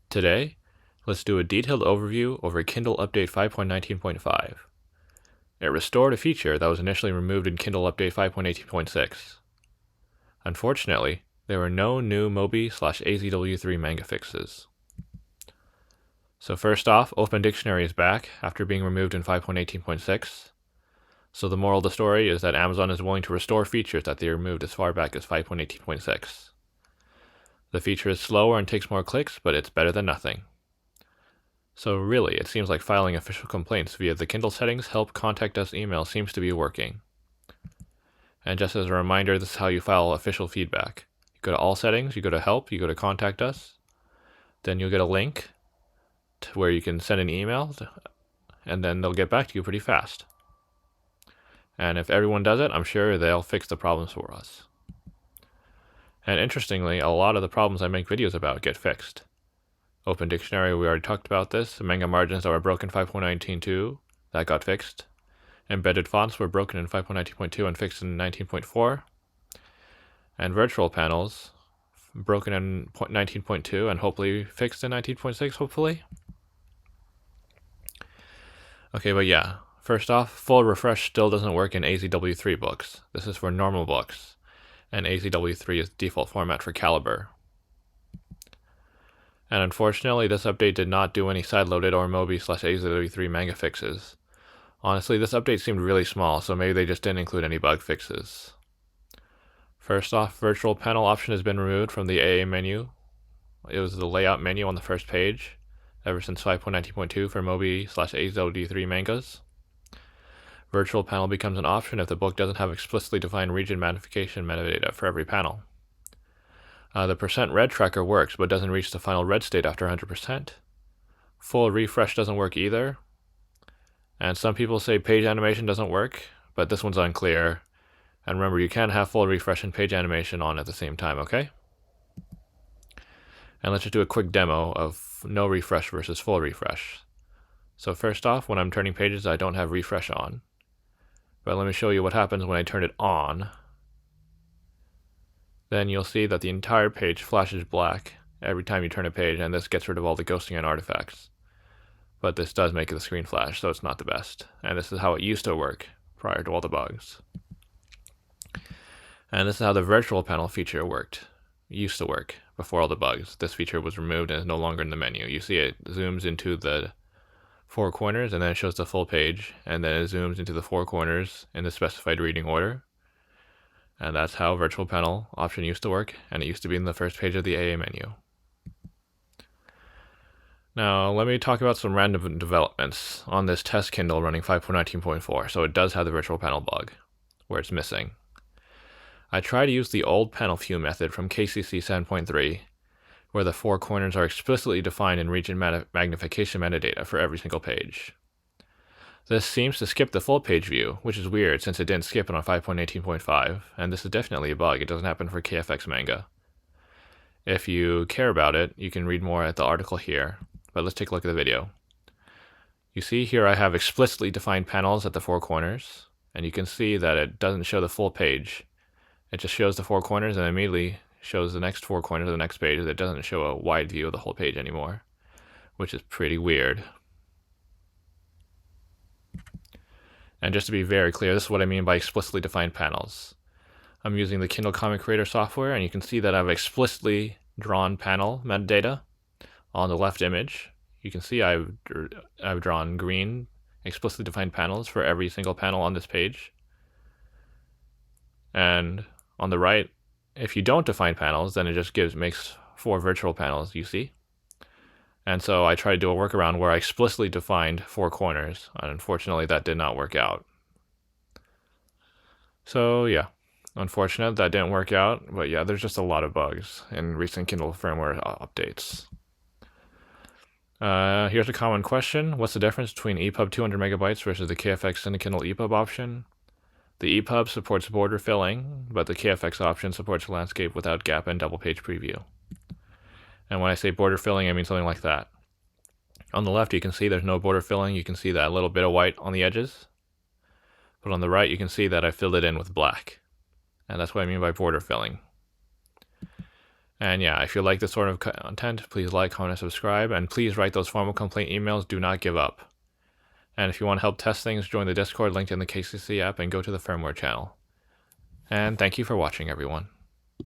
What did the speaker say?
Today, let's do a detailed overview over Kindle Update 5.19.5. It restored a feature that was initially removed in Kindle Update 5.18.6. Unfortunately, there were no new mobi/AZW3 manga fixes. So first off, Open Dictionary is back after being removed in 5.18.6. So the moral of the story is that Amazon is willing to restore features that they removed as far back as 5.18.6. The feature is slower and takes more clicks, but it's better than nothing. So really, it seems like filing official complaints via the Kindle settings help contact us email seems to be working. And just as a reminder, this is how you file official feedback. You go to all settings, you go to help, you go to contact us, then you'll get a link to where you can send an email, and then they'll get back to you pretty fast. And if everyone does it, I'm sure they'll fix the problems for us. And interestingly, a lot of the problems I make videos about get fixed. Open Dictionary, we already talked about this. Manga margins that were broken in 5.19.2, that got fixed. Embedded fonts were broken in 5.19.2 and fixed in 19.4. And virtual panels, broken in 19.2 and hopefully fixed in 19.6, hopefully. Okay, but yeah. First off, full refresh still doesn't work in AZW3 books. This is for normal books, and AZW3 is the default format for Calibre. And unfortunately, this update did not do any side-loaded or mobi/AZW3 manga fixes. Honestly, this update seemed really small, so maybe they just didn't include any bug fixes. First off, virtual panel option has been removed from the AA menu. It was the layout menu on the first page, ever since 5.19.2 for mobi/AZW3 mangas. Virtual panel becomes an option if the book doesn't have explicitly defined region magnification metadata for every panel. The %red tracker works, but doesn't reach the final red state after 100%. Full refresh doesn't work either. And some people say page animation doesn't work, but this one's unclear. And remember, you can't have full refresh and page animation on at the same time, okay? And let's just do a quick demo of no refresh versus full refresh. So first off, when I'm turning pages, I don't have refresh on. But let me show you what happens when I turn it on. Then you'll see that the entire page flashes black every time you turn a page, and this gets rid of all the ghosting and artifacts. But this does make the screen flash, so it's not the best. And this is how it used to work prior to all the bugs. And this is how the virtual panel feature used to work before all the bugs. This feature was removed and is no longer in the menu. You see it zooms into the four corners, and then it shows the full page, and then it zooms into the four corners in the specified reading order. And that's how virtual panel option used to work, and it used to be in the first page of the AA menu. Now, let me talk about some random developments on this test Kindle running 5.19.4. So it does have the virtual panel bug, where it's missing. I try to use the old panel view method from KCC 7.3, where the four corners are explicitly defined in region magnification metadata for every single page. This seems to skip the full page view, which is weird since it didn't skip it on 5.18.5, and this is definitely a bug. It doesn't happen for KFX manga. If you care about it, you can read more at the article here, but let's take a look at the video. You see here I have explicitly defined panels at the four corners, and you can see that it doesn't show the full page. It just shows the four corners and immediately shows the next four corners of the next page. It doesn't show a wide view of the whole page anymore, which is pretty weird. And just to be very clear, this is what I mean by explicitly defined panels. I'm using the Kindle Comic Creator software, and you can see that I've explicitly drawn panel metadata on the left image. You can see I've drawn green explicitly defined panels for every single panel on this page. And on the right, if you don't define panels, then it just makes four virtual panels, you see. And so I tried to do a workaround where I explicitly defined four corners, and unfortunately that did not work out. So yeah, unfortunate that didn't work out, but yeah, there's just a lot of bugs in recent Kindle firmware updates. Here's a common question. What's the difference between Epub 200 megabytes versus the KFX and the Kindle Epub option? The Epub supports border filling, but the KFX option supports landscape without gap and double page preview. And when I say border filling, I mean something like that. On the left, you can see there's no border filling. You can see that little bit of white on the edges. But on the right, you can see that I filled it in with black. And that's what I mean by border filling. And yeah, if you like this sort of content, please like, comment, and subscribe, and please write those formal complaint emails. Do not give up. And if you want to help test things, join the Discord linked in the KCC app and go to the firmware channel. And thank you for watching, everyone.